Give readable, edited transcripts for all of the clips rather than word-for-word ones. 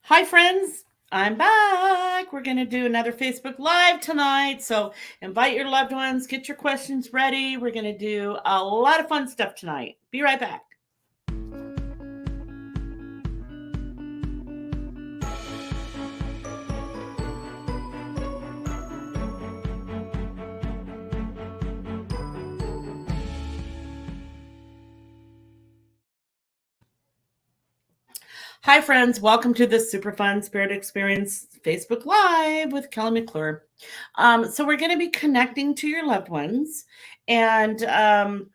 Hi, friends. I'm back. We're going to do another Facebook Live tonight. So invite your loved ones, get your questions ready. We're going to do a lot of fun stuff tonight. Be right back. Hi, friends. Welcome to this super fun Spirit Experience Facebook Live with Kelly McClure. So we're going to be connecting to your loved ones. And, hold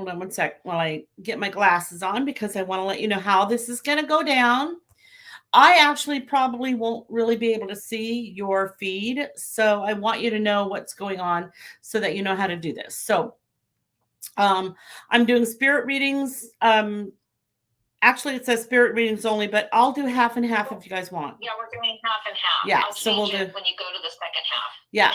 on one sec while I get my glasses on because I want to let you know how this is going to go down. I actually probably won't really be able to see your feed. So I want you to know what's going on so that you know how to do this. So I'm doing spirit readings. Actually, it says spirit readings only, but I'll do half and half if you guys want. Yeah, we're doing half and half. Yeah, I'll so we'll do when you go to the second half. Yeah,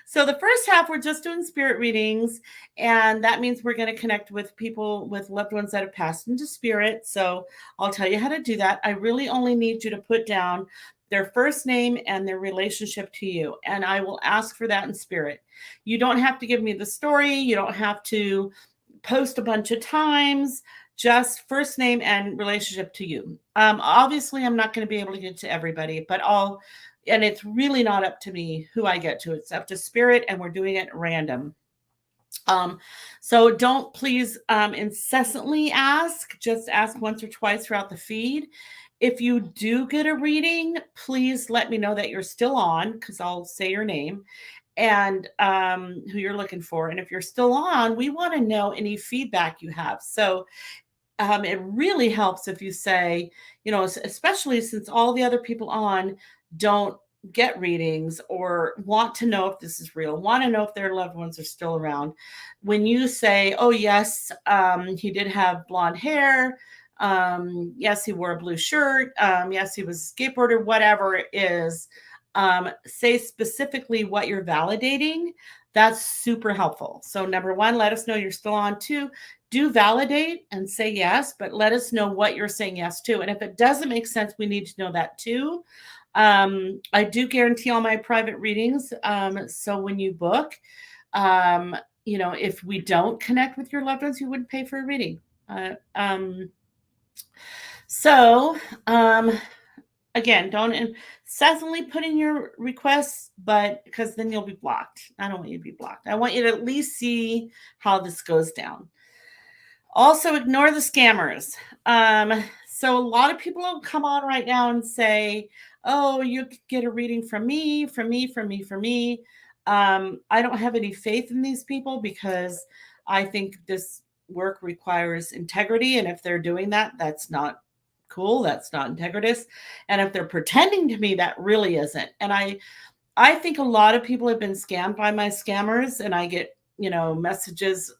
so the first half we're just doing spirit readings, and that means we're going to connect with people with loved ones that have passed into spirit. So I'll tell you how to do that. I really only need you to put down their first name and their relationship to you, and I will ask for that in spirit. You don't have to give me the story. You don't have to post a bunch of times, just first name and relationship to you. Obviously, I'm not going to be able to get to everybody, but and it's really not up to me who I get to. It's up to spirit, and we're doing it random. So don't please incessantly ask, just ask once or twice throughout the feed. If you do get a reading, please let me know that you're still on because I'll say your name and who you're looking for. And if you're still on, we want to know any feedback you have. So it really helps if you say, especially since all the other people on don't get readings or want to know if this is real, want to know if their loved ones are still around. When you say, oh, yes, he did have blonde hair. Yes, he wore a blue shirt. Yes, he was a skateboarder, whatever it is. Say specifically what you're validating. That's super helpful. So number one, let us know you're still on. Two, do validate and say yes, but let us know what you're saying yes to. And if it doesn't make sense, we need to know that too. I do guarantee all my private readings. So when you book, if we don't connect with your loved ones, you wouldn't pay for a reading. So again, don't incessantly put in your requests, but because then you'll be blocked. I don't want you to be blocked. I want you to at least see how this goes down. Also, ignore the scammers. So a lot of people will come on right now and say, oh, you could get a reading from me, from me, from me, from me. I don't have any faith in these people because I think this work requires integrity. And if they're doing that, that's not cool. That's not integritous. And if they're pretending to me, that really isn't. And I think a lot of people have been scammed by my scammers, and I get, messages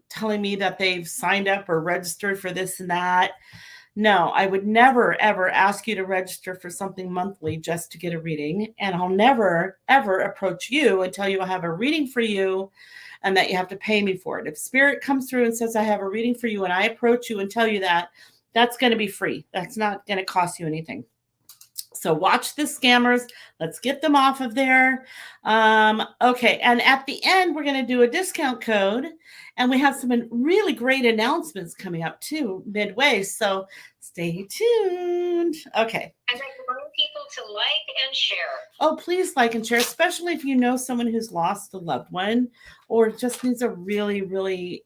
telling me that they've signed up or registered for this and that. No, I would never, ever ask you to register for something monthly just to get a reading. And I'll never, ever approach you and tell you I have a reading for you and that you have to pay me for it. If spirit comes through and says, I have a reading for you, and I approach you and tell you that, that's going to be free. That's not going to cost you anything. So watch the scammers. Let's get them off of there. Okay. And at the end, we're going to do a discount code. And we have some really great announcements coming up too midway. So stay tuned. Okay. And I remind people to like and share. Oh, please like and share, especially if you know someone who's lost a loved one or just needs a really, really,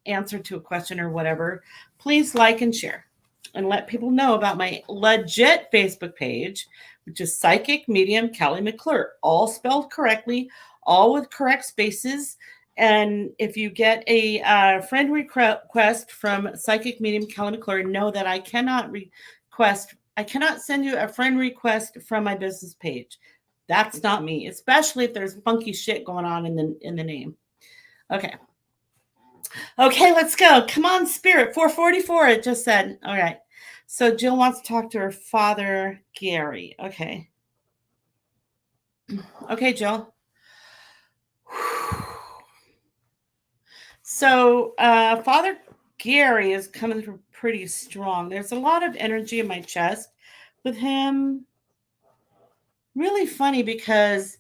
answer to a question or whatever. Please like and share. And let people know about my legit Facebook page, which is Psychic Medium Kelly McClure, all spelled correctly, all with correct spaces. And if you get a friend request from Psychic Medium Kelly McClure, know that I cannot send you a friend request from my business page. That's not me, especially if there's funky shit going on in the name. Okay. Okay, let's go. Come on, Spirit. 444, it just said. All right. So Jill wants to talk to her father, Gary. Okay. Okay, Jill. So Father scary is coming through pretty strong. There's a lot of energy in my chest with him. Really funny because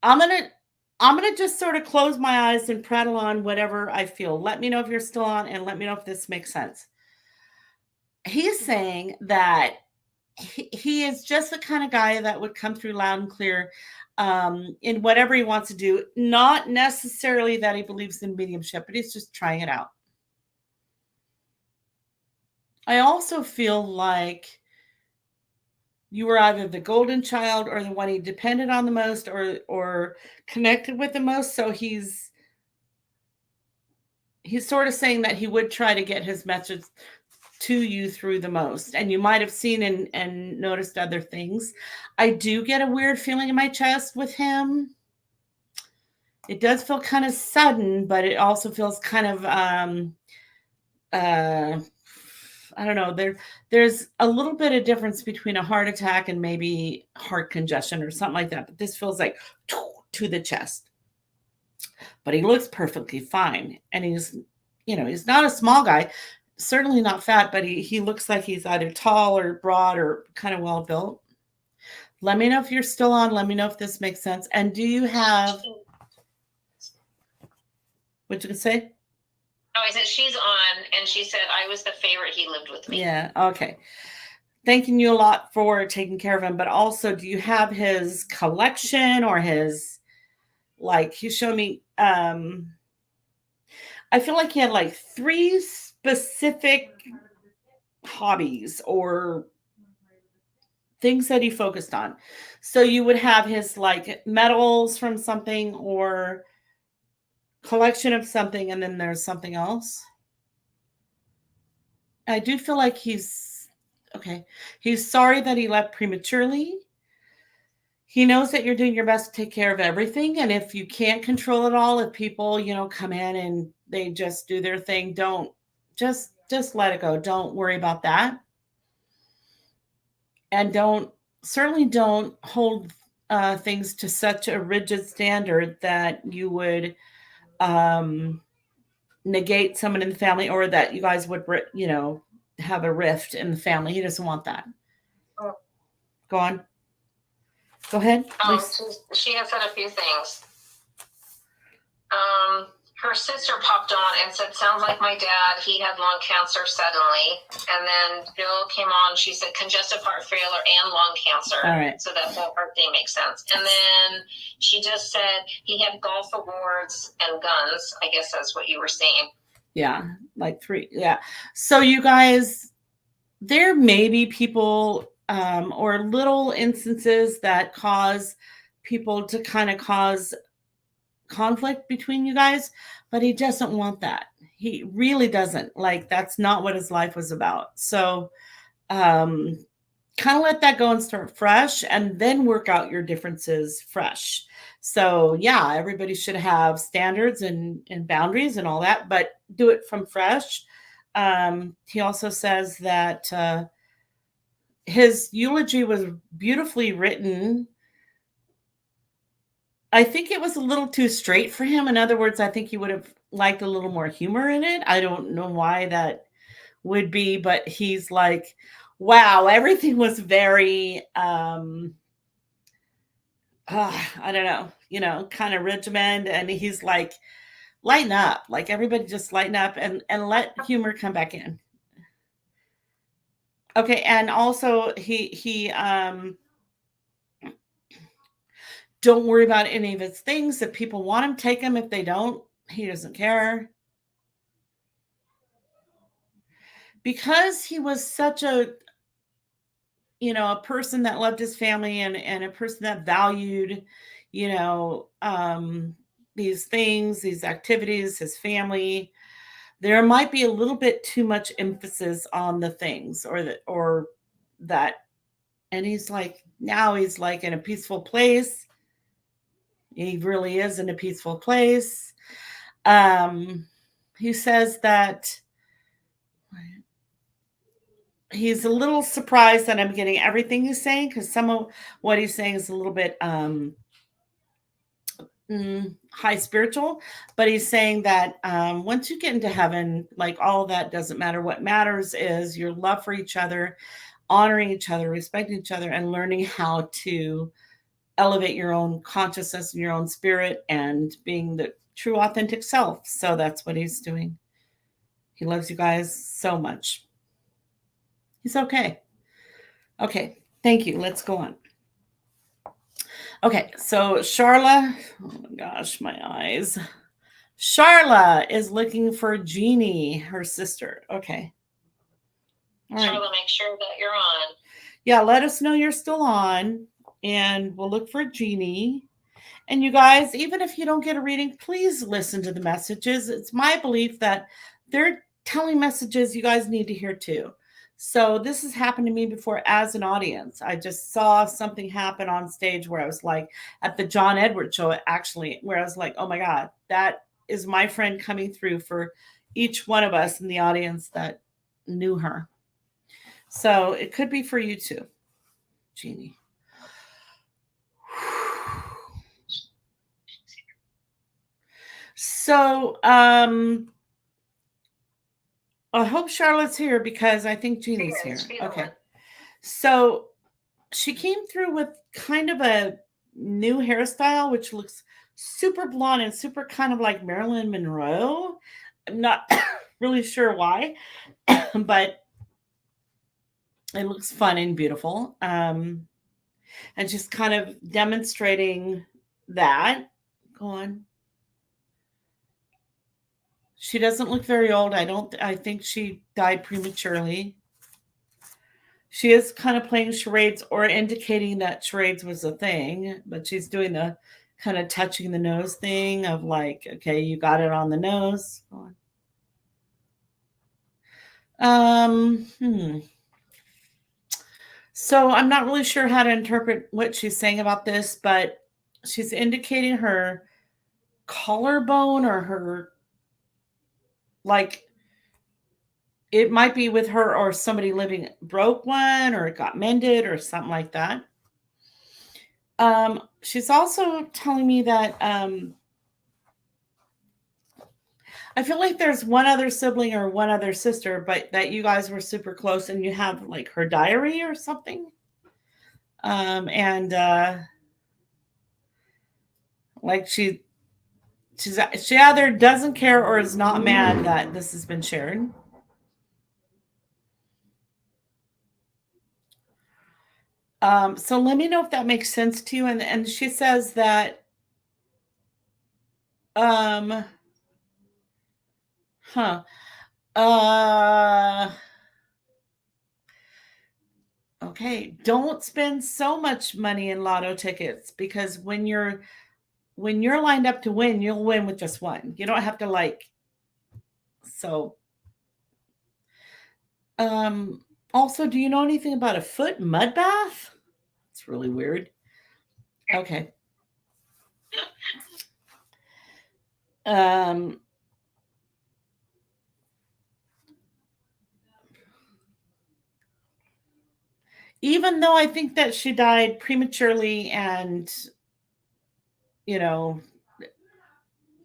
I'm gonna I'm gonna just sort of close my eyes and prattle on whatever I feel. Let me know if you're still on and let me know if this makes sense. He's saying that he is just the kind of guy that would come through loud and clear in whatever he wants to do. Not necessarily that he believes in mediumship, but he's just trying it out. I also feel like you were either the golden child or the one he depended on the most or connected with the most. So he's sort of saying that he would try to get his message to you through the most, and you might have seen and noticed other things. I do get a weird feeling in my chest with him. It does feel kind of sudden, but it also feels kind of I don't know. There's a little bit of difference between a heart attack and maybe heart congestion or something like that. But this feels like to the chest. But he looks perfectly fine, and he's not a small guy, certainly not fat, but he looks like he's either tall or broad or kind of well built. Let me know if you're still on. Let me know if this makes sense. And do you have what you can say? Oh, I said she's on, and she said I was the favorite. He lived with me. Yeah. Okay. Thanking you a lot for taking care of him. But also, do you have his collection or his, like, he showed me, I feel like he had like 3 specific hobbies or things that he focused on. So you would have his like medals from something or collection of something, and then there's something else. I do feel like he's okay. He's sorry that he left prematurely. He knows that you're doing your best to take care of everything. And if you can't control it all, if people, come in and they just do their thing, don't just let it go. Don't worry about that. And certainly don't hold things to such a rigid standard that you would negate someone in the family or that you guys would, have a rift in the family. He doesn't want that. Oh. Go on. Go ahead. She has said a few things. Her sister popped on and said, sounds like my dad, he had lung cancer suddenly. And then Bill came on, she said congestive heart failure and lung cancer. All right. So that whole heart thing makes sense. And then she just said he had golf awards and guns. I guess that's what you were saying. Yeah, like 3. Yeah. So you guys, there may be people or little instances that cause people to kind of cause conflict between you guys, but he doesn't want that. He really doesn't. Like, that's not what his life was about. So kind of let that go and start fresh, and then work out your differences fresh. So yeah, everybody should have standards and boundaries and all that, but do it from fresh. He also says that his eulogy was beautifully written. I think it was a little too straight for him. In other words, I think he would have liked a little more humor in it. I don't know why that would be, but he's like, wow, everything was very, I don't know, kind of regimented. And he's like, lighten up, like everybody just lighten up and let humor come back in. Okay. And also he don't worry about any of his things. If people want him, take him. If they don't, he doesn't care. Because he was such a person that loved his family and a person that valued, these things, these activities, his family, there might be a little bit too much emphasis on the things or that. And now he's like in a peaceful place. He really is in a peaceful place. He says that he's a little surprised that I'm getting everything he's saying, because some of what he's saying is a little bit high spiritual, but he's saying that once you get into heaven, like all of that doesn't matter. What matters is your love for each other, honoring each other, respecting each other, and learning how to elevate your own consciousness and your own spirit and being the true authentic self. So that's what he's doing. He loves you guys so much. He's okay. Okay, thank you. Let's go on. Okay, so Charla, oh my gosh, my eyes. Charla is looking for Jeannie, her sister. Okay. All right. Charla, make sure that you're on. Yeah, let us know you're still on, and we'll look for Jeannie. And you guys, even if you don't get a reading, please listen to the messages. It's my belief that they're telling messages you guys need to hear too. So this has happened to me before as an audience. I just saw something happen on stage where I was like, at the John Edwards show, actually, where I was like, oh my God, that is my friend coming through for each one of us in the audience that knew her. So it could be for you too, Jeannie. So I hope Charlotte's here because I think Jeannie's here. Okay. So she came through with kind of a new hairstyle, which looks super blonde and super kind of like Marilyn Monroe. I'm not really sure why, but it looks fun and beautiful. And just kind of demonstrating that. Go on. She doesn't look very old. I think she died prematurely. She is kind of playing charades or indicating that charades was a thing, but she's doing the kind of touching the nose thing of like, okay, you got it on the nose. Go on. So I'm not really sure how to interpret what she's saying about this, but she's indicating her collarbone or her, like, it might be with her or somebody living broke one or it got mended or something like that. She's also telling me that I feel like there's one other sibling or one other sister, but that you guys were super close and you have like her diary or something. And like she either doesn't care or is not mad that this has been shared. So let me know if that makes sense to you. And she says that okay, don't spend so much money in lotto tickets because when you're lined up to win, you'll win with just one. You don't have to like. So also, do you know anything about a foot mud bath? It's really weird. Okay. Even though I think that she died prematurely and, you know,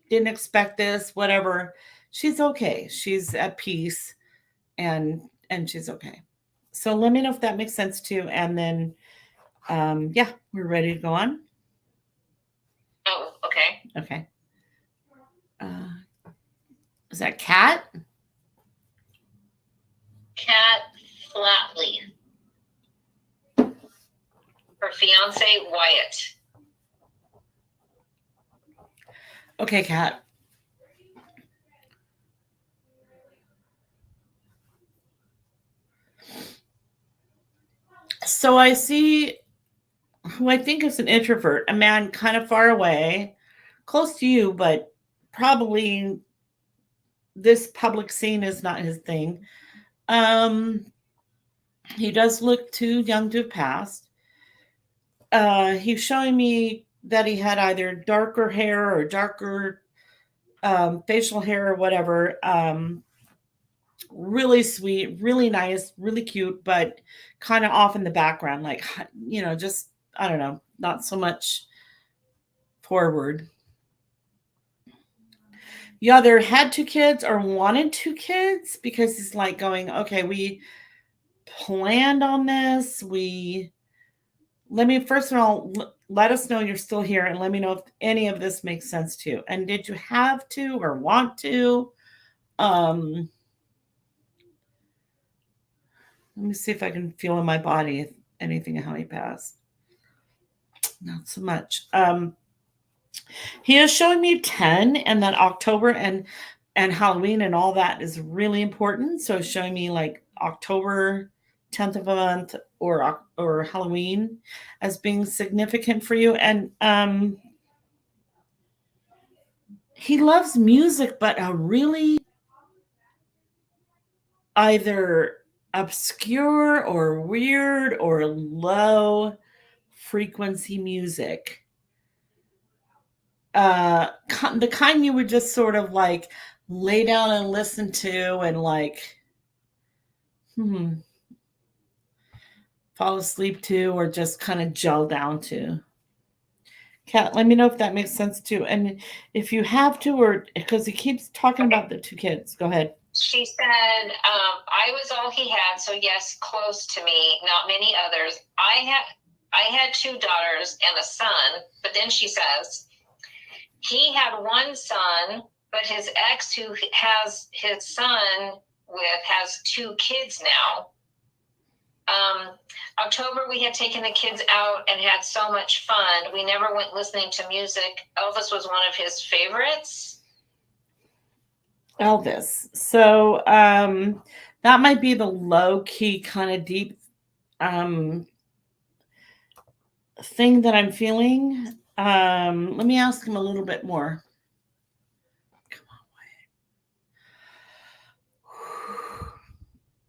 didn't expect this, whatever, she's okay. She's at peace and she's okay. So let me know if that makes sense too. And then, yeah, we're ready to go on. Oh, okay. Okay. Is that Cat? Cat Flatley. Her fiance, Wyatt. Okay, Cat. So I see who I think is an introvert, a man kind of far away, close to you, but probably this public scene is not his thing. He does look too young to have passed. He's showing me that he had either darker hair or darker facial hair or whatever. Really sweet, really nice, really cute, but kind of off in the background, like, just, I don't know, not so much forward. you either had two kids or wanted two kids, because he's like going, okay, we planned on this. Let me first of all let us know you're still here, and let me know if any of this makes sense to you. And did you have to or want to? Um, Let me see if I can feel in my body if anything how he passed. Not so much. He is showing me 10, and that October and Halloween and all that is really important. So showing me like October 10th of a month or Halloween as being significant for you. And he loves music, but a really either obscure or weird or low frequency music. The kind you would just sort of like lay down and listen to and like fall asleep to, or just kind of gel down to. Kat, let me know if that makes sense too. And if you have to, or because he keeps talking about the two kids. Go ahead. She said, I was all he had, so yes, close to me, not many others. I had two daughters and a son, but then she says, he had one son, but his ex who has his son with has two kids now. October, we had taken the kids out and had so much fun. We never went listening to music. Elvis was one of his favorites. Elvis. So that might be the low key kind of deep thing that I'm feeling. Let me ask him a little bit more. Come on,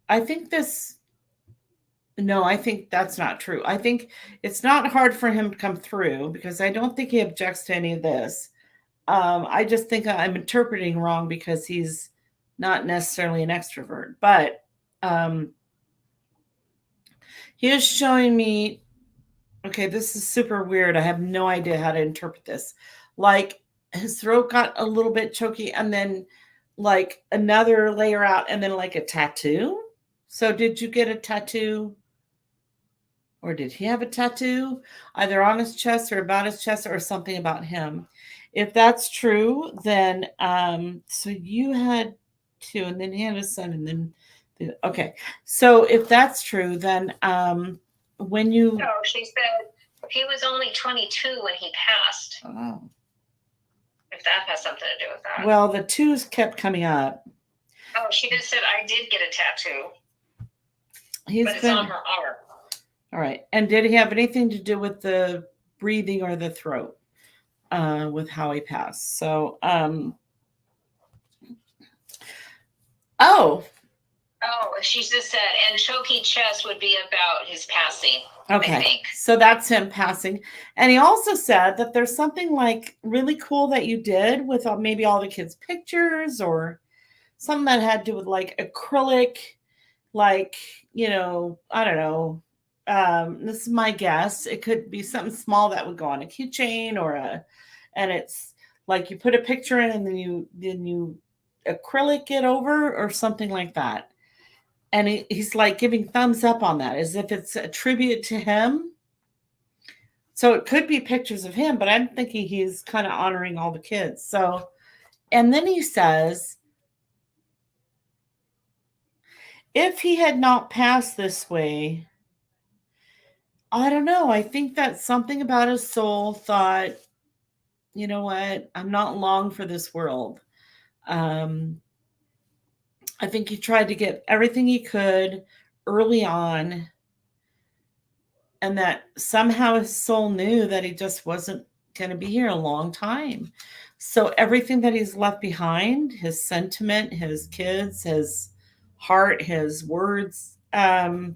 Wyatt. I think that's not true. I think it's not hard for him to come through because I don't think he objects to any of this. I just think I'm interpreting wrong because he's not necessarily an extrovert, but he is showing me, okay, this is super weird. I have no idea how to interpret this. Like his throat got a little bit choky and then like another layer out and then like a tattoo. So did you get a tattoo? Or did he have a tattoo either on his chest or about his chest or something about him? If that's true, then so you had two and then he had a son and then okay. So if that's true, then when you No, she said he was only 22 when he passed. Oh. If that has something to do with that. Well, the twos kept coming up. Oh, she just said I did get a tattoo. But it's on her arm. All right. And did he have anything to do with the breathing or the throat with how he passed? So, Oh, she just said, and choky chest would be about his passing. Okay. I think. So that's him passing. And he also said that there's something like really cool that you did with maybe all the kids' pictures or something that had to do with like acrylic, like, I don't know. This is my guess. It could be something small that would go on a keychain and it's like you put a picture in and then you acrylic it over or something like that. And he's like giving thumbs up on that as if it's a tribute to him. So it could be pictures of him, but I'm thinking he's kind of honoring all the kids. So, and then he says, if he had not passed this way, I don't know. I think that something about his soul thought, you know what? I'm not long for this world. I think he tried to get everything he could early on, and that somehow his soul knew that he just wasn't going to be here a long time. So everything that he's left behind, his sentiment, his kids, his heart, his words, are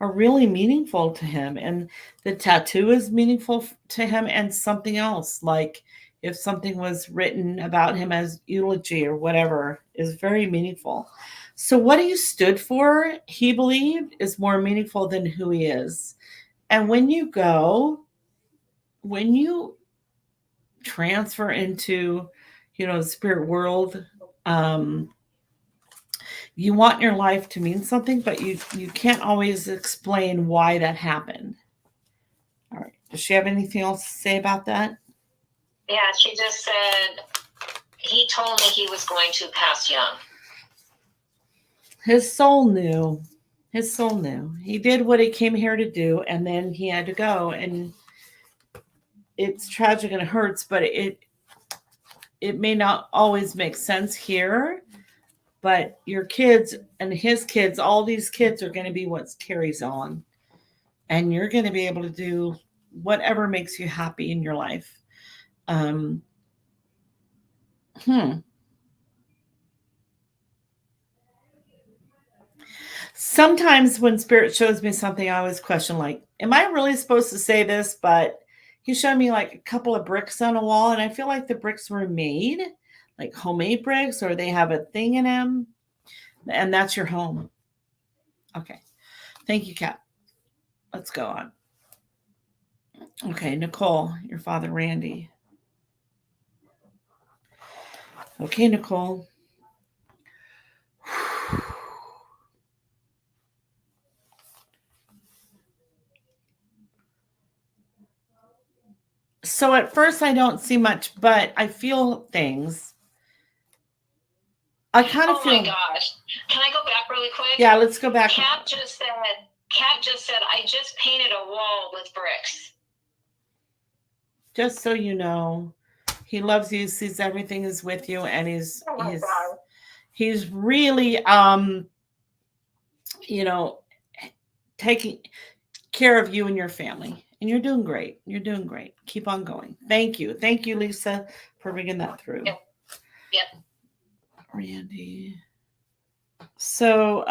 really meaningful to him. And the tattoo is meaningful to him, and something else, like if something was written about him as eulogy or whatever, is very meaningful. So what he stood for, he believed, is more meaningful than who he is. And when you transfer into, the spirit world. Um, you want your life to mean something, but you can't always explain why that happened. All right. Does she have anything else to say about that? Yeah, she just said he told me he was going to pass young. His soul knew. His soul knew. He did what he came here to do, and then he had to go. And it's tragic and it hurts, but it may not always make sense here. But your kids and his kids, all these kids are going to be what carries on. And you're going to be able to do whatever makes you happy in your life. Um, hmm. Sometimes when spirit shows me something, I always question, like, am I really supposed to say this? But he showed me like a couple of bricks on a wall, and I feel like the bricks were made, like homemade bricks, or they have a thing in them, and that's your home. Okay. Thank you, Kat. Let's go on. Okay, Nicole, your father, Randy. Okay, Nicole. So at first I don't see much, but I feel things. I kind of feel. Oh my gosh! Can I go back really quick? Yeah, let's go back. Kat just said, I just painted a wall with bricks. Just so you know, he loves you, sees everything is with you, and he's really taking care of you and your family. And you're doing great. You're doing great. Keep on going. Thank you. Thank you, Lisa, for bringing that through. Yep. Randy. So,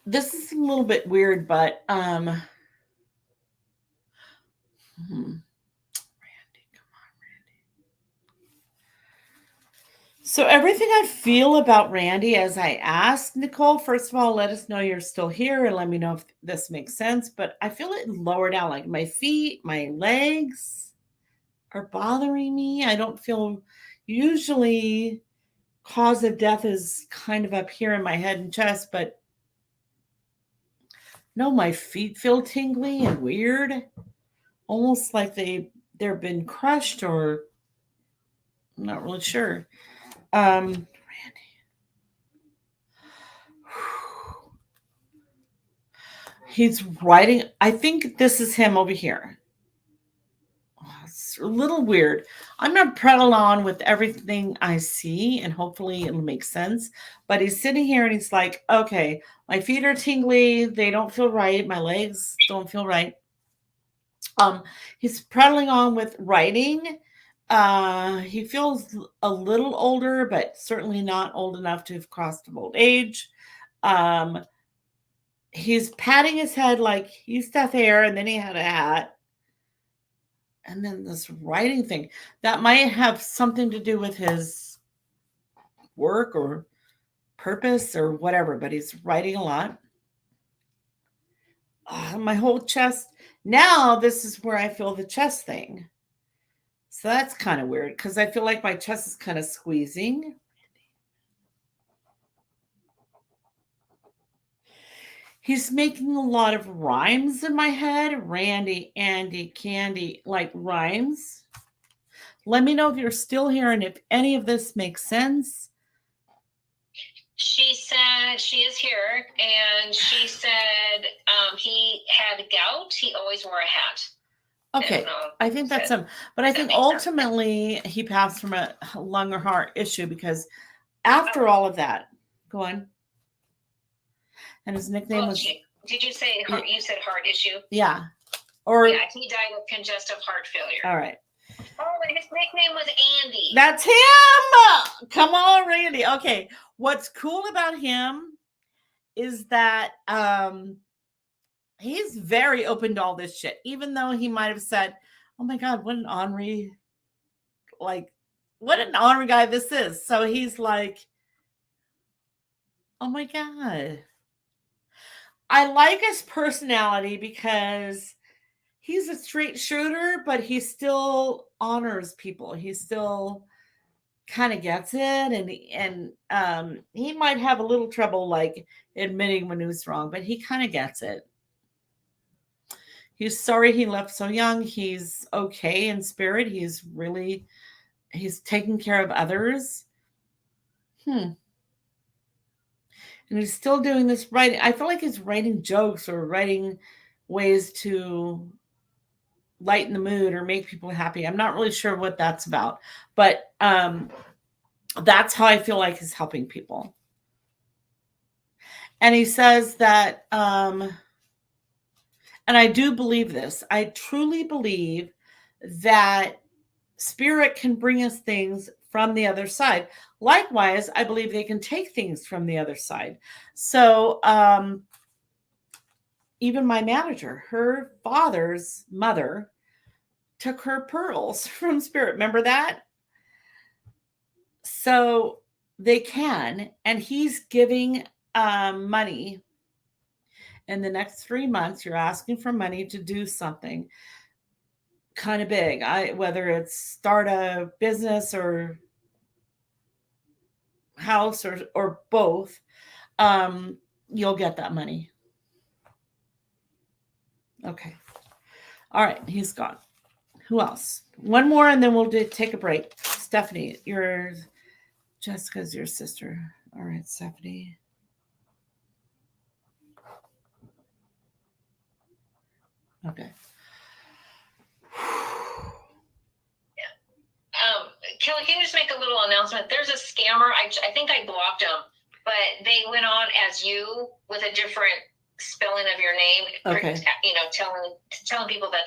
this is a little bit weird, but Randy, come on, Randy. So everything I feel about Randy as I ask Nicole, first of all, let us know you're still here and let me know if this makes sense. But I feel it lower down, like my feet, my legs are bothering me. I don't feel, usually cause of death is kind of up here in my head and chest, but no, my feet feel tingly and weird, almost like they've been crushed, or I'm not really sure. Randy. He's writing. I think this is him over here. It's a little weird. I'm going to prattle on with everything I see, and hopefully it'll make sense. But he's sitting here and he's like, okay, my feet are tingly. They don't feel right. My legs don't feel right. He's prattling on with writing. He feels a little older, but certainly not old enough to have crossed old age. He's patting his head like he used to have hair, and then he had a hat. And then this writing thing that might have something to do with his work or purpose or whatever, but he's writing a lot. My whole chest. Now this is where I feel the chest thing. So that's kind of weird because I feel like my chest is kind of squeezing. He's making a lot of rhymes in my head. Randy, Andy, Candy, like rhymes. Let me know if you're still here and if any of this makes sense. She said she is here, and she said he had gout. He always wore a hat. Okay, I think that's him. But I think ultimately he passed from a lung or heart issue because after all of that, go on. And his nickname was. Did you say heart? You said heart issue. Yeah. Or yeah, he died of congestive heart failure. All right. Oh, and his nickname was Andy. That's him. Come on, Randy. Okay. What's cool about him is that he's very open to all this shit, even though he might have said, "Oh my God, what an ornery, what an ornery guy this is." So he's like, "Oh my God." I like his personality because he's a straight shooter, but he still honors people. He still kind of gets it, and he might have a little trouble like admitting when he was wrong, but he kind of gets it. He's sorry he left so young. He's okay in spirit. He's taking care of others. And he's still doing this writing. I feel like he's writing jokes or writing ways to lighten the mood or make people happy. I'm not really sure what that's about, but that's how I feel like he's helping people. And he says that, and I do believe this, I truly believe that spirit can bring us things from the other side. Likewise, I believe they can take things from the other side. So, even my manager, her father's mother took her pearls from spirit. Remember that? So they can, and he's giving money. In the next 3 months, you're asking for money to do something kind of big. Whether it's start a business or house or both, you'll get that money. Okay. All right, he's gone. Who else? One more, and then we'll take a break. Stephanie, Jessica's your sister. All right, Stephanie. Okay. Kelly, can you just make a little announcement? There's a scammer. I think I blocked them, but they went on as you with a different spelling of your name. Okay. You know, telling people that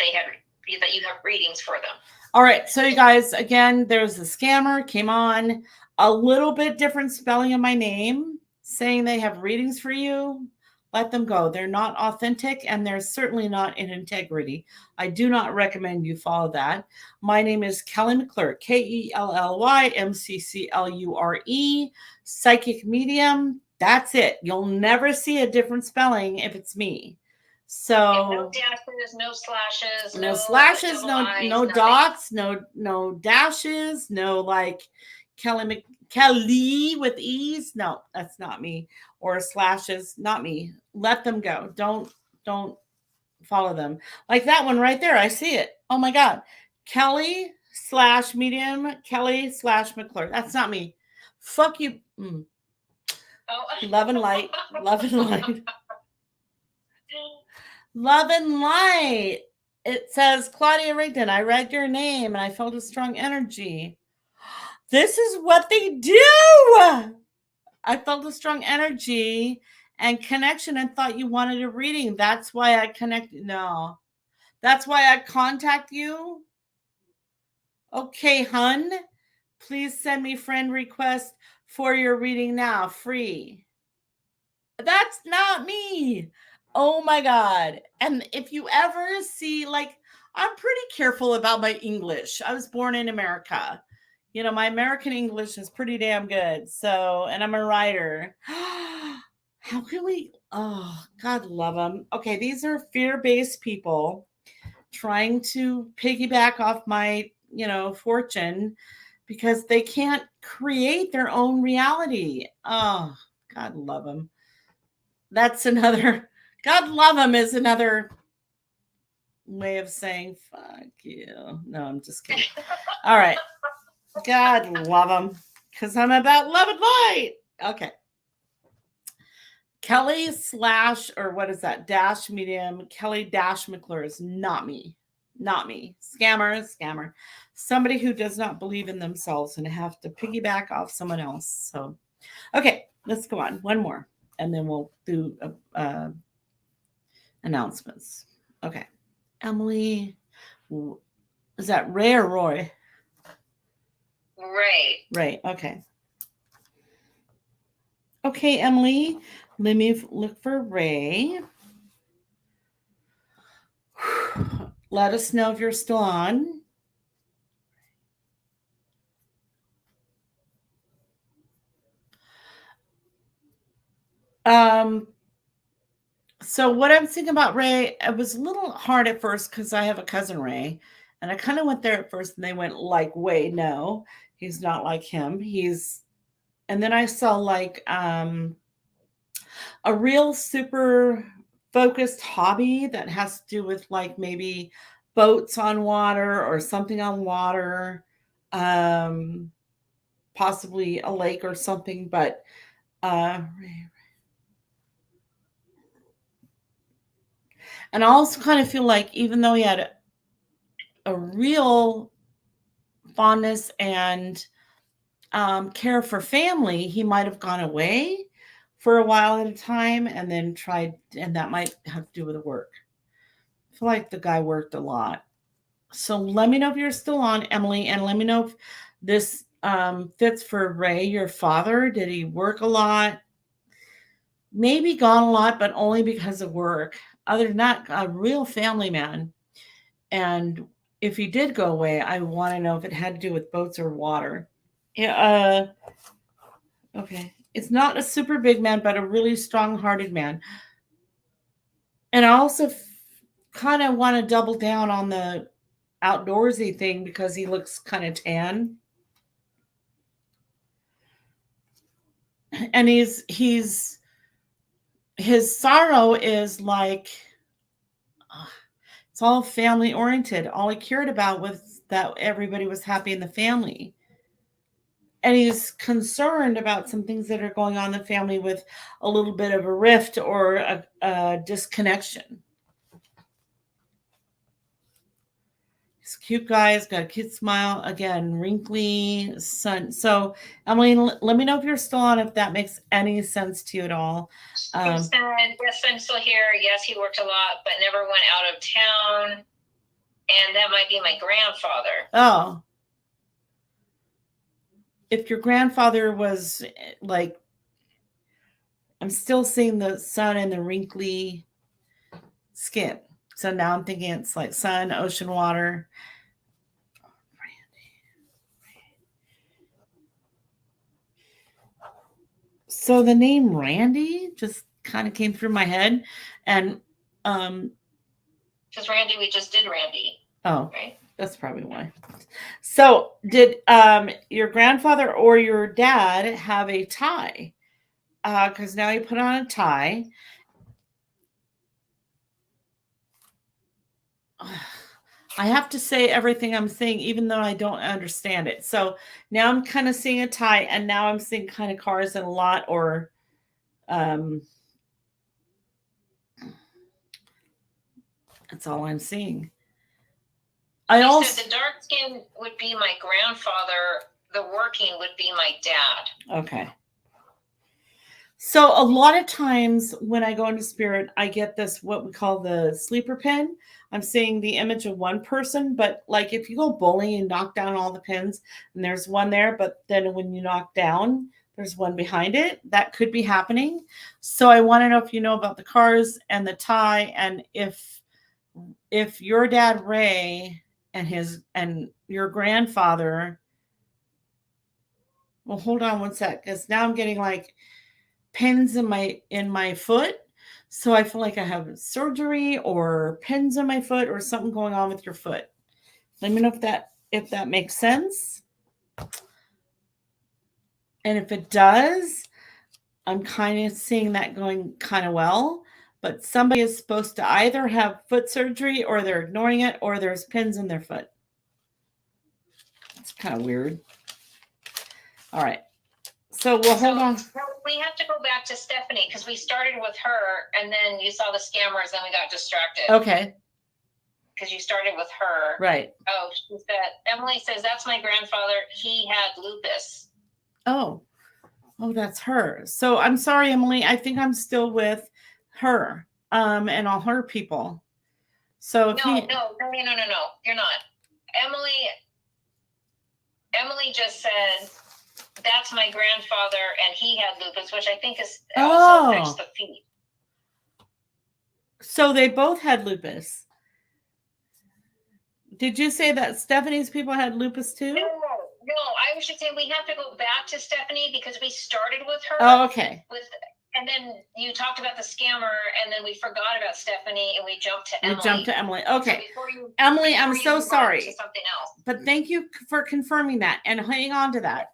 you have readings for them. All right. So you guys, again, there's a scammer came on, a little bit different spelling of my name, saying they have readings for you. Let them go. They're not authentic, and they're certainly not in integrity. I do not recommend you follow that. My name is Kelly McClure, KELLYMCCLURE, psychic medium. That's it. You'll never see a different spelling if it's me. So no dashes, no slashes, no dots, no dashes, no like Kelly with E's. No, that's not me. Or slashes, not me. Let them go. Don't follow them. Like that one right there. I see it. Oh my God. Kelly / medium, Kelly / McClure. That's not me. Fuck you. Oh. Love and light. Love and light. Love and light. It says, Claudia Rigdon, I read your name and I felt a strong energy. This is what they do. I felt a strong energy and connection and thought you wanted a reading. That's why I connected. No, that's why I contact you. Okay, hun, please send me friend request for your reading now, free. That's not me. Oh my God. And if you ever see, like, I'm pretty careful about my English. I was born in America. You know, my American English is pretty damn good. So, and I'm a writer. How can we? Oh, God love them. Okay, these are fear-based people trying to piggyback off my, fortune because they can't create their own reality. Oh, God love them. That's another, God love them is another way of saying fuck you. No, I'm just kidding. All right. God love them because I'm about love and light. Okay. Kelly / or what is that? Dash medium. Kelly - McClure is not me. Not me. Scammer. Somebody who does not believe in themselves and have to piggyback off someone else. So, okay, let's go on. One more, and then we'll do announcements. Okay. Emily, is that Ray or Roy? Ray. Okay. Okay, Emily, let me look for Ray. Let us know if you're still on. So what I'm thinking about Ray, it was a little hard at first because I have a cousin Ray, and I kind of went there at first, and they went like, "Wait, no, he's not like him. He's." And then I saw like a real super focused hobby that has to do with like maybe boats on water or something on water, um, possibly a lake or something. But uh, and I also kind of feel like even though he had a real fondness and care for family, he might have gone away for a while at a time and then tried, and that might have to do with work. I feel like the guy worked a lot. So let me know if you're still on, Emily, and let me know if this fits for Ray, your father. Did he work a lot? Maybe gone a lot, but only because of work. Other than that, a real family man. And if he did go away, I want to know if it had to do with boats or water. Yeah, okay. It's not a super big man, but a really strong hearted man. And I also kind of want to double down on the outdoorsy thing because he looks kind of tan. And his sorrow is like it's all family oriented. All he cared about was that everybody was happy in the family. And he's concerned about some things that are going on in the family with a little bit of a rift or a disconnection. He's a cute guy. He's got a cute smile. Again, wrinkly son. So, Emily, let me know if you're still on, if that makes any sense to you at all. He said, yes, I'm still here. Yes, he worked a lot, but never went out of town. And that might be my grandfather. Oh. If your grandfather was like, I'm still seeing the sun and the wrinkly skin. So now I'm thinking it's like sun, ocean water. So the name Randy just kind of came through my head. And because Randy, we just did Randy. Oh, right? That's probably why. So did your grandfather or your dad have a tie? Because now you put on a tie. I have to say everything I'm saying, even though I don't understand it. So now I'm kind of seeing a tie, and now I'm seeing kind of cars in a lot, or that's all I'm seeing. I also said the dark skin would be my grandfather. The working would be my dad. Okay. So a lot of times when I go into spirit, I get this, what we call the sleeper pin. I'm seeing the image of one person, but like if you go bowling and knock down all the pins and there's one there, but then when you knock down, there's one behind it, that could be happening. So I want to know if you know about the cars and the tie, and if your dad Ray and your grandfather, well, hold on one sec, because now I'm getting like pins in my foot. So I feel like I have surgery or pins in my foot or something going on with your foot. Let me know if that makes sense. And if it does, I'm kind of seeing that going kind of well. But somebody is supposed to either have foot surgery or they're ignoring it or there's pins in their foot. It's kind of weird. All right. So hold on. We have to go back to Stephanie because we started with her and then you saw the scammers and we got distracted. Okay. Because you started with her. Right. Oh, she said, Emily says, that's my grandfather. He had lupus. Oh, that's her. So I'm sorry, Emily. I think I'm still with her and all her people. So no, you're not. Emily just said, that's my grandfather, and he had lupus, which I think is also affects the feet. So they both had lupus. Did you say that Stephanie's people had lupus too? No, I was just saying we have to go back to Stephanie because we started with her. Oh, okay. And then you talked about the scammer, and then we forgot about Stephanie, and we jumped to Emily. We jumped to Emily. Okay. So Emily, I'm so sorry. Something else. But thank you for confirming that and hang on to that.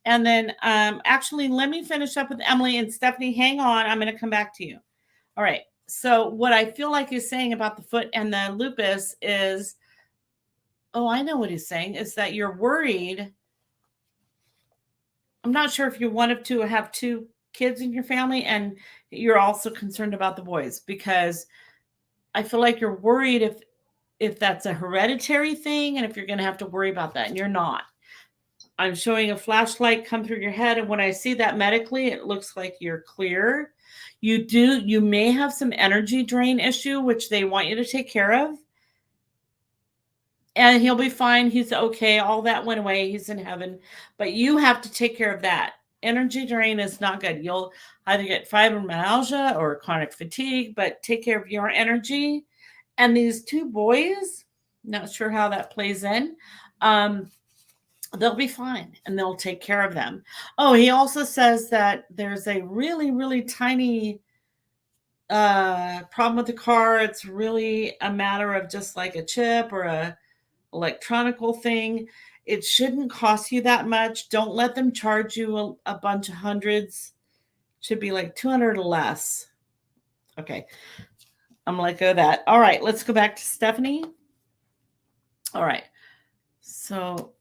And then actually, let me finish up with Emily and Stephanie. Hang on. I'm going to come back to you. All right. So what I feel like he's saying about the foot and the lupus is, oh, I know what he's saying, is that you're worried. I'm not sure if you wanted to have 2 kids in your family and you're also concerned about the boys, because I feel like you're worried if that's a hereditary thing and if you're going to have to worry about that, and you're not. I'm showing a flashlight come through your head, and when I see that medically, it looks like you're clear. You may have some energy drain issue, which they want you to take care of. And he'll be fine. He's okay. All that went away. He's in heaven. But you have to take care of that. Energy drain is not good. You'll either get fibromyalgia or chronic fatigue, but take care of your energy. And these 2 boys, not sure how that plays in. They'll be fine and they'll take care of them. Oh, he also says that there's a really, really tiny problem with the car. It's really a matter of just like a chip or a electronical thing. It shouldn't cost you that much. Don't let them charge you a bunch of hundreds. It should be like 200 or less. Okay. I'm going to let go of that. All right. Let's go back to Stephanie. All right. So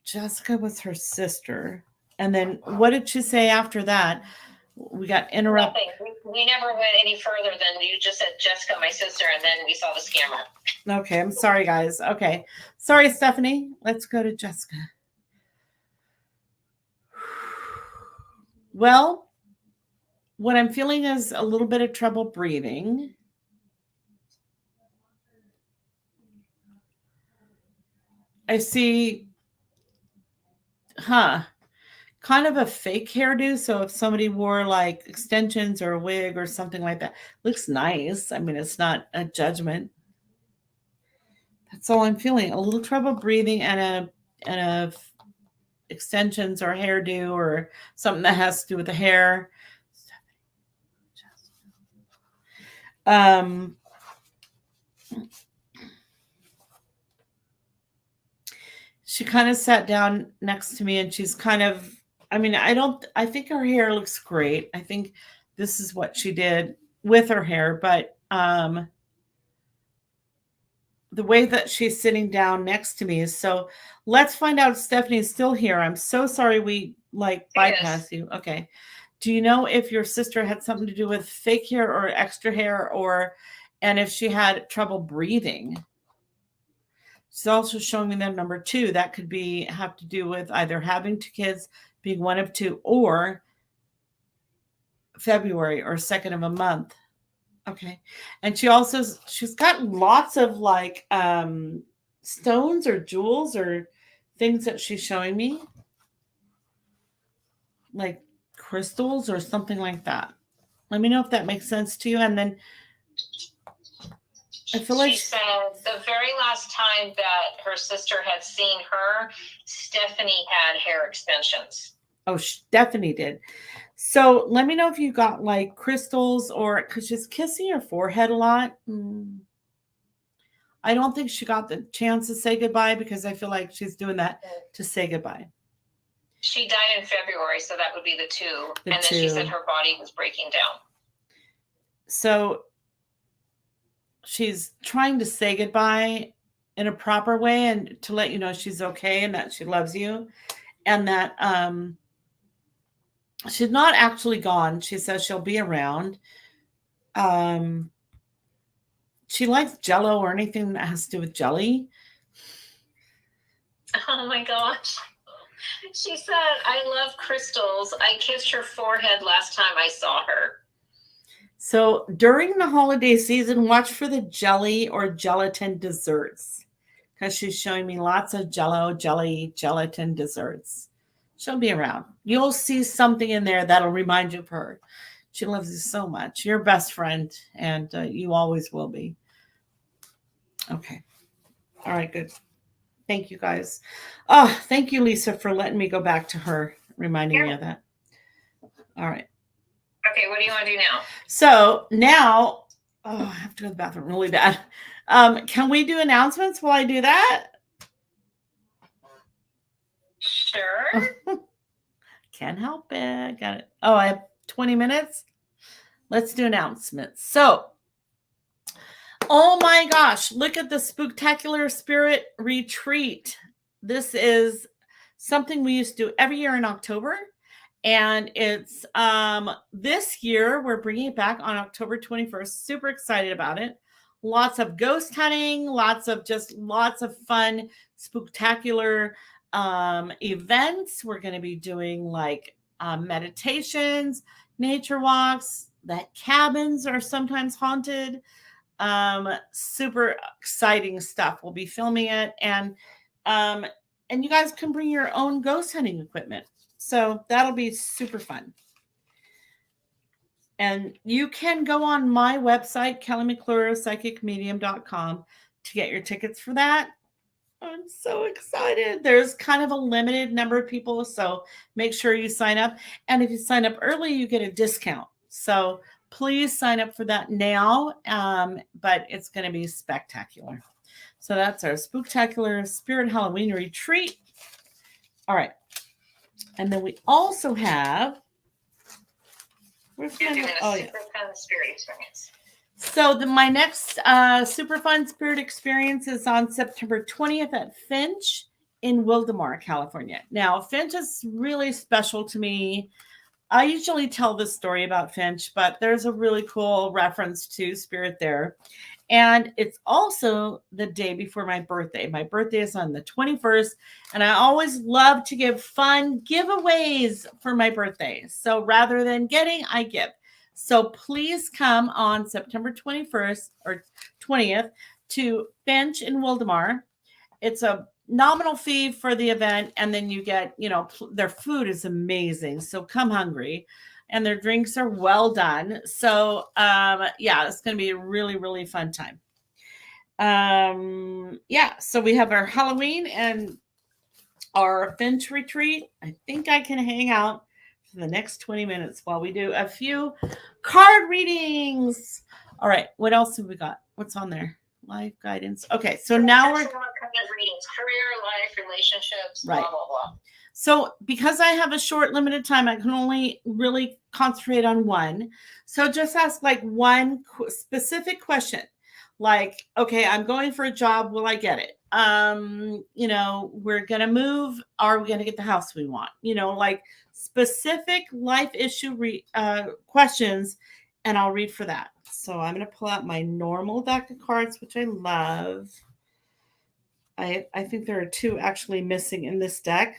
Jessica was her sister. And then what did she say after that? We got interrupted. We never went any further than you just said Jessica, my sister, and then we saw the scammer. Okay, I'm sorry, guys. Okay. Sorry, Stephanie. Let's go to Jessica. Well, what I'm feeling is a little bit of trouble breathing. I see, kind of a fake hairdo. So if somebody wore like extensions or a wig or something like that, looks nice. I mean, it's not a judgment. That's all I'm feeling. A little trouble breathing and a extensions or hairdo or something that has to do with the hair. She kind of sat down next to me and she's kind of, I think her hair looks great. I think this is what she did with her hair, but the way that she's sitting down next to me is so. Let's find out if Stephanie is still here. I'm so sorry we bypassed you. Okay. Do you know if your sister had something to do with fake hair or extra hair, and if she had trouble breathing? She's also showing me that number 2. That could have to do with either having 2 kids, being one of 2, or February or second of a month. Okay. And she's got lots of stones or jewels or things that she's showing me, like crystals or something like that. Let me know if that makes sense to you. And then I feel like she said the very last time that her sister had seen her, Stephanie had hair extensions. Oh, Stephanie did. So let me know if you got like crystals, or because she's kissing her forehead a lot. I don't think she got the chance to say goodbye, because I feel like she's doing that to say goodbye. She died in February, so that would be the 2. Then she said her body was breaking down. So she's trying to say goodbye in a proper way and to let you know she's okay and that she loves you, and that she's not actually gone. She says she'll be around. She likes Jell-O or anything that has to do with jelly. Oh my gosh. She said, I love crystals. I kissed her forehead last time I saw her. So during the holiday season, watch for the jelly or gelatin desserts, because she's showing me lots of Jell-O, jelly, gelatin desserts. She'll be around. You'll see something in there that'll remind you of her. She loves you so much. You're best friend, and you always will be. Okay. All right, good. Thank you, guys. Oh, thank you, Lisa, for letting me go back to her, reminding me of that. All right. Okay, what do you want to do now? So now, oh, I have to go to the bathroom really bad. Can we do announcements while I do that? Sure. Can't help it. Got it. Oh, I have 20 minutes. Let's do announcements. So, oh my gosh, look at the Spooktacular Spirit Retreat. This is something we used to do every year in October. And it's this year, we're bringing it back on October 21st. Super excited about it. Lots of ghost hunting, lots of fun, spooktacular events. We're going to be doing like meditations, nature walks. The cabins are sometimes haunted. Super exciting stuff. We'll be filming it, and you guys can bring your own ghost hunting equipment. So that'll be super fun. And you can go on my website, Kelly McClure, psychicmedium.com, to get your tickets for that. I'm so excited. There's kind of a limited number of people, so make sure you sign up. And if you sign up early, you get a discount. So please sign up for that now. But it's going to be spectacular. So that's our Spooktacular Spirit Halloween Retreat. All right. And then we also have, You're doing a super fun spirit experience. So my next super fun spirit experience is on September 20th at Finch in Wildomar, California. Now, Finch is really special to me. I usually tell this story about Finch, but there's a really cool reference to spirit there. And it's also the day before my birthday. My birthday is on the 21st, and I always love to give fun giveaways for my birthday. So rather than getting, I give. So please come on September 21st or 20th to Finch in Wildomar. It's a nominal fee for the event, and then you get, their food is amazing. So come hungry. And their drinks are well done. So, it's going to be a really, really fun time. So we have our Halloween and our Finch retreat. I think I can hang out for the next 20 minutes while we do a few card readings. All right. What else have we got? What's on there? Life guidance. Okay. So now we're readings, career, life, relationships, right. Blah, blah, blah. So because I have a short limited time, I can only really concentrate on one. So just ask like one specific question. Like, okay, I'm going for a job. Will I get it? We're going to move. Are we going to get the house we want? Like specific life issue questions, and I'll read for that. So I'm going to pull out my normal deck of cards, which I love. I think there are two actually missing in this deck.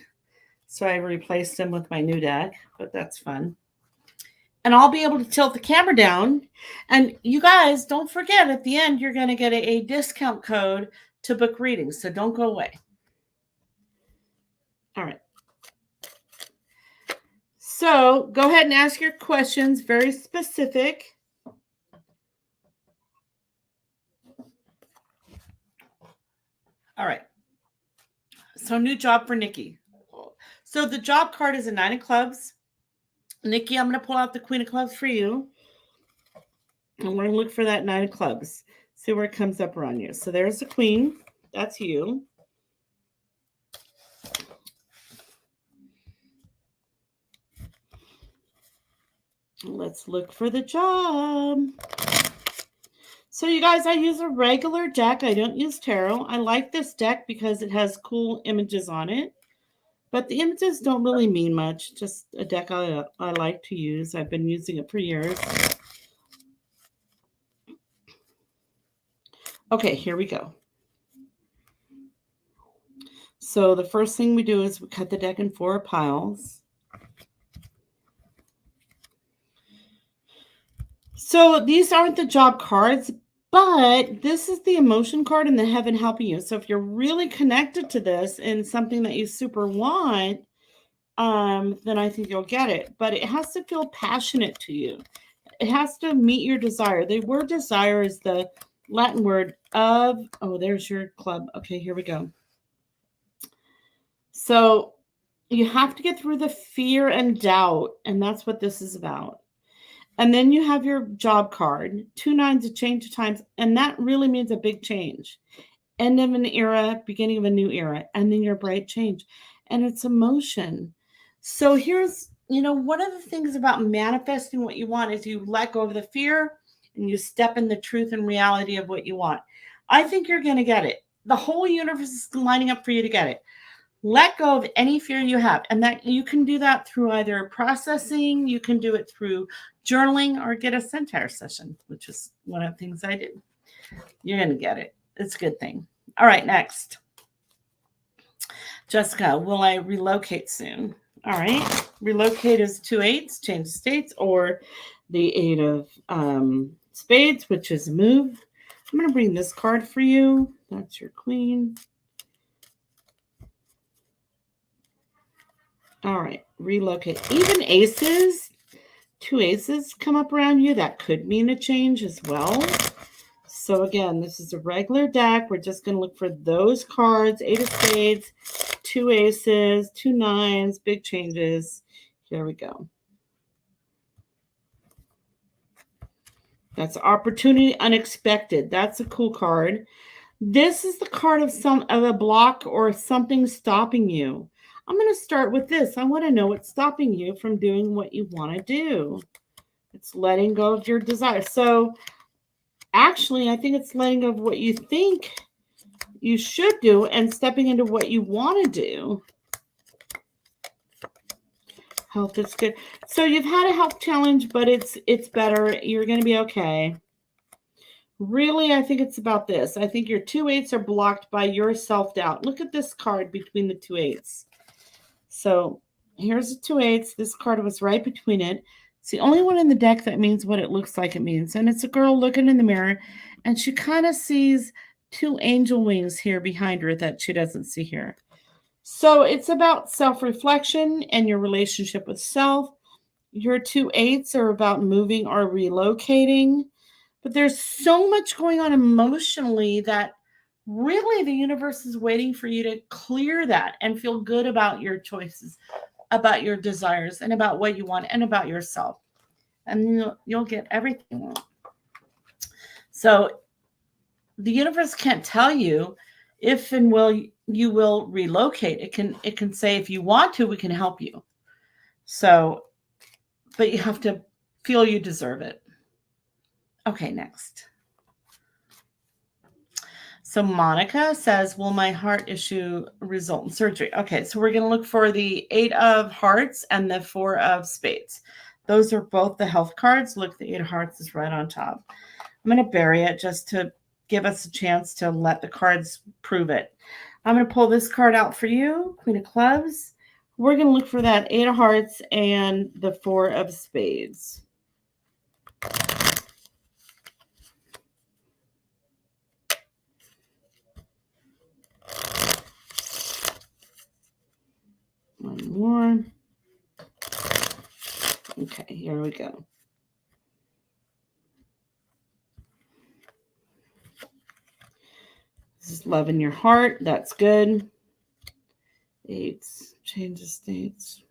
So I replaced them with my new deck, but that's fun. And I'll be able to tilt the camera down. And you guys, don't forget, at the end, you're going to get a discount code to book readings. So don't go away. All right. So go ahead and ask your questions, very specific. All right. So new job for Nikki. So the job card is a 9 of clubs. Nikki, I'm going to pull out the Queen of Clubs for you. And we're going to look for that 9 of clubs. See where it comes up around you. So there's the Queen. That's you. Let's look for the job. So you guys, I use a regular deck. I don't use tarot. I like this deck because it has cool images on it. But the images don't really mean much. Just a deck I like to use. I've been using it for years. Okay, here we go. So the first thing we do is we cut the deck in 4 piles. So these aren't the job cards, but this is the emotion card and the heaven helping you. So if you're really connected to this and something that you super want, then I think you'll get it. But it has to feel passionate to you. It has to meet your desire. The word desire is the Latin word of, there's your club. Okay, here we go. So you have to get through the fear and doubt, and that's what this is about. And then you have your job card, 2 9s, a change of times. And that really means a big change. End of an era, beginning of a new era. And then your bright change. And it's emotion. So here's, one of the things about manifesting what you want is you let go of the fear and you step in the truth and reality of what you want. I think you're going to get it. The whole universe is lining up for you to get it. Let go of any fear you have, and that you can do that through either processing, you can do it through journaling, or get a centaur session, which is one of the things I do. You're going to get it. It's a good thing. All right, next. Jessica, will I relocate soon? All right. Relocate is 2 8s, change states, or the 8 of spades, which is move. I'm going to bring this card for you. That's your queen. All right, relocate. Even aces, 2 aces come up around you. That could mean a change as well. So again, this is a regular deck. We're just going to look for those cards. 8 of spades, 2 aces, 2 9s, big changes. Here we go. That's opportunity, unexpected. That's a cool card. This is the card of a block or something stopping you. I'm going to start with this. I want to know what's stopping you from doing what you want to do. It's letting go of your desire. So actually, I think it's letting go of what you think you should do and stepping into what you want to do. Health is good. So you've had a health challenge, but it's better. You're going to be okay. Really, I think it's about this. I think your 2 8s are blocked by your self-doubt. Look at this card between the 2 8s. So here's the 2 8s. This card was right between it. It's the only one in the deck that means what it looks like it means. And it's a girl looking in the mirror, and she kind of sees 2 angel wings here behind her that she doesn't see here. So it's about self-reflection and your relationship with self. Your 2 8s are about moving or relocating. But there's so much going on emotionally that really the universe is waiting for you to clear that and feel good about your choices, about your desires, and about what you want, and about yourself. And you'll get everything you want. So the universe can't tell you if and you will relocate. It can say if you want to, we can help you. So, but you have to feel you deserve it. Okay, next. So Monica says, will my heart issue result in surgery? Okay, so we're going to look for the 8 of hearts and the 4 of spades. Those are both the health cards. Look, the 8 of hearts is right on top. I'm going to bury it just to give us a chance to let the cards prove it. I'm going to pull this card out for you, Queen of Clubs. We're going to look for that 8 of hearts and the 4 of spades. One more. Okay, here we go. This is love in your heart. That's good. 8s, change of states.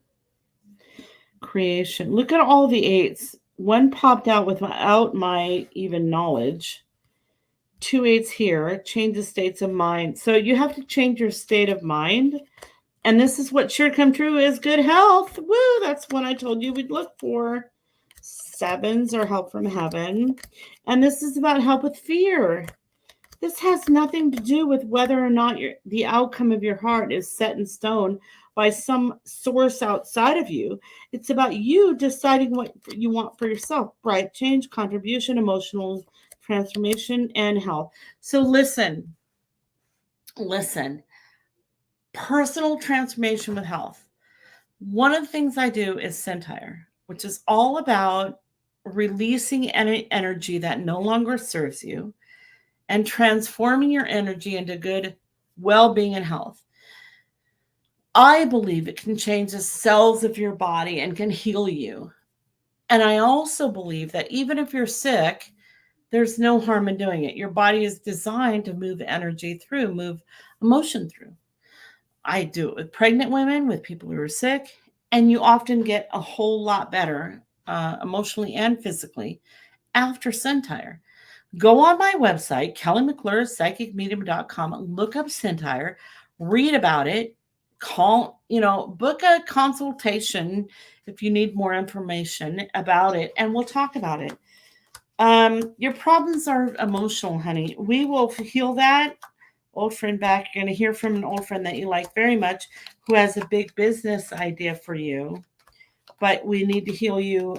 Creation. Look at all the 8s. One popped out without my even knowledge. 2 8s here. Change the states of mind. So you have to change your state of mind. And this is what should come true is good health. Woo, that's what I told you we'd look for. 7s are help from heaven. And this is about help with fear. This has nothing to do with whether or not the outcome of your heart is set in stone by some source outside of you. It's about you deciding what you want for yourself. Bright change, contribution, emotional transformation, and health. So listen. Personal transformation with health. One of the things I do is centaur, which is all about releasing energy that no longer serves you and transforming your energy into good well-being and health. I believe it can change the cells of your body and can heal you. And I also believe that even if you're sick, there's no harm in doing it. Your body is designed to move energy through, move emotion through. I do it with pregnant women, with people who are sick, and you often get a whole lot better emotionally and physically after Centire. Go on my website, kellymcclurepsychicmedium.com, look up Centire, read about it, book a consultation if you need more information about it, and we'll talk about it. Your problems are emotional, honey. We will heal that. Old friend back. You're going to hear from an old friend that you like very much who has a big business idea for you. But we need to heal you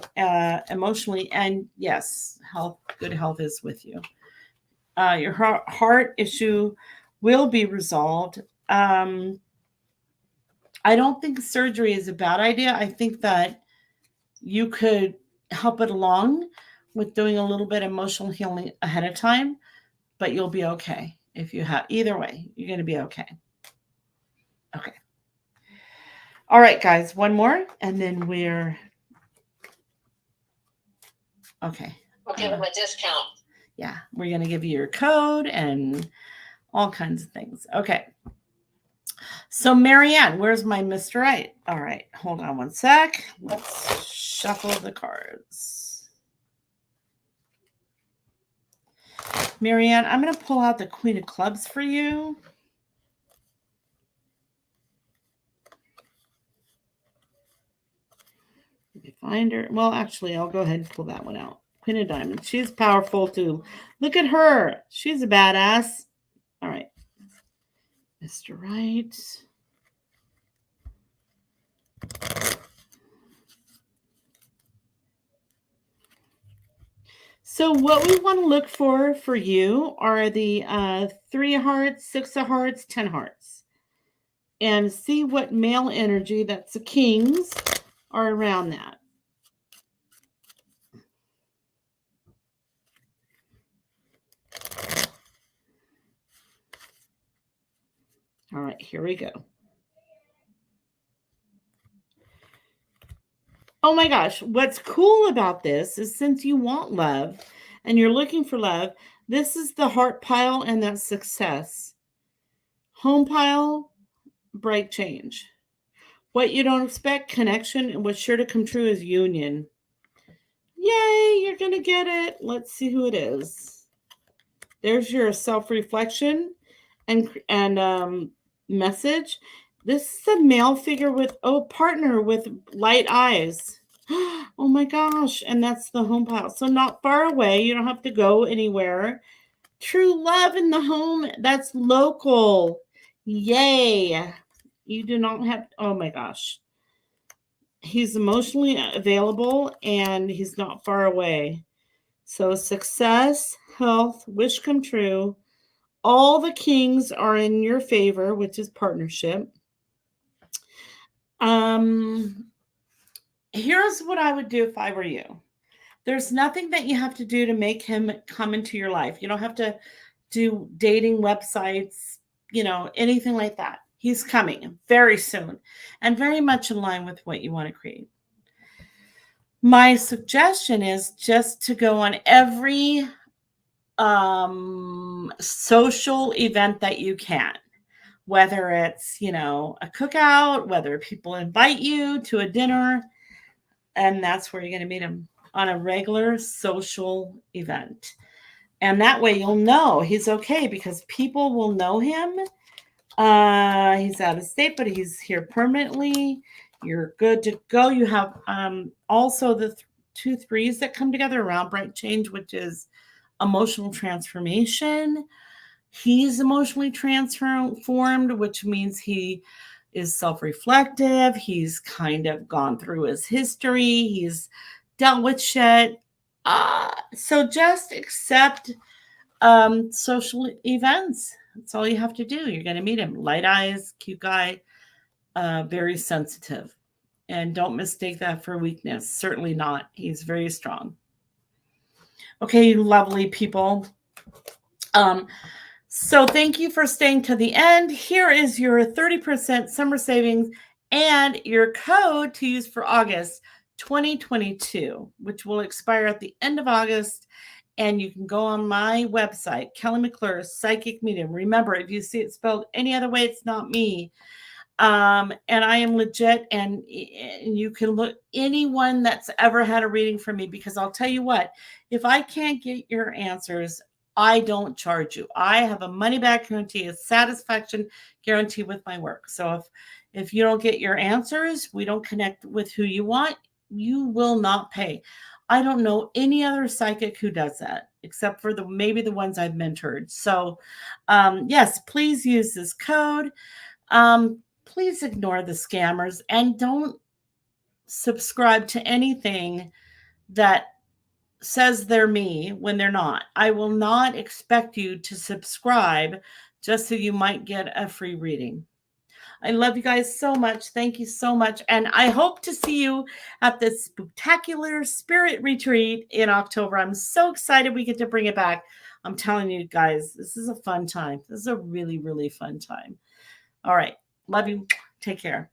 emotionally. And yes, good health is with you. Your heart issue will be resolved. I don't think surgery is a bad idea. I think that you could help it along with doing a little bit of emotional healing ahead of time, but you'll be okay. If you have either way, you're going to be okay. Okay. All right, guys, one more and then we're okay. We'll give them a discount. Yeah, we're going to give you your code and all kinds of things. Okay. So, Marianne, where's my Mr. Right? All right, hold on one sec. Let's shuffle the cards. Marianne, I'm going to pull out the Queen of Clubs for you. Let me find her. Well, actually, I'll go ahead and pull that one out. Queen of Diamonds. She's powerful, too. Look at her. She's a badass. All right. Mr. Right. So what we want to look for you are the 3 of hearts, 6 of hearts, 10 hearts. And see what male energy, that's the kings, are around that. All right, here we go. Oh my gosh, what's cool about this is since you want love and you're looking for love, this is the heart pile and that's success. Home pile, break change. What you don't expect, connection, and what's sure to come true is union. Yay, you're going to get it. Let's see who it is. There's your self-reflection and message. This is a male figure with, partner with light eyes. Oh my gosh. And that's the home pile. So not far away. You don't have to go anywhere. True love in the home. That's local. Yay. You do not have, oh my gosh. He's emotionally available and he's not far away. So success, health, wish come true. All the kings are in your favor, which is partnership. Here's what I would do if I were you. There's nothing that you have to do to make him come into your life. You don't have to do dating websites, anything like that. He's coming very soon and very much in line with what you want to create. My suggestion is just to go on every social event that you can, whether it's, a cookout, whether people invite you to a dinner, and that's where you're going to meet him on a regular social event. And that way you'll know he's okay because people will know him. He's out of state, but he's here permanently. You're good to go. You have also the 2 3s that come together around bright change, which is emotional transformation. He's emotionally transformed, which means he is self-reflective. He's kind of gone through his history. He's dealt with shit. So just accept social events. That's all you have to do. You're going to meet him. Light eyes, cute guy, very sensitive. And don't mistake that for weakness. Certainly not. He's very strong. Okay, lovely people. So thank you for staying to the end. Here is your 30% summer savings and your code to use for August 2022, which will expire at the end of August. And you can go on my website, Kelly McClure, Psychic Medium. Remember, if you see it spelled any other way, it's not me. And I am legit, and you can look anyone that's ever had a reading from me, because I'll tell you what, if I can't get your answers, I don't charge you. I have a money back guarantee, a satisfaction guarantee with my work. So if you don't get your answers, we don't connect with who you want, you will not pay. I don't know any other psychic who does that, except for maybe the ones I've mentored. So yes, please use this code. Please ignore the scammers and don't subscribe to anything that says they're me when they're not. I will not expect you to subscribe just so you might get a free reading. I love you guys so much. Thank you so much. And I hope to see you at this spectacular spirit retreat in October. I'm so excited we get to bring it back. I'm telling you guys, this is a fun time. This is a really, really fun time. All right. Love you. Take care.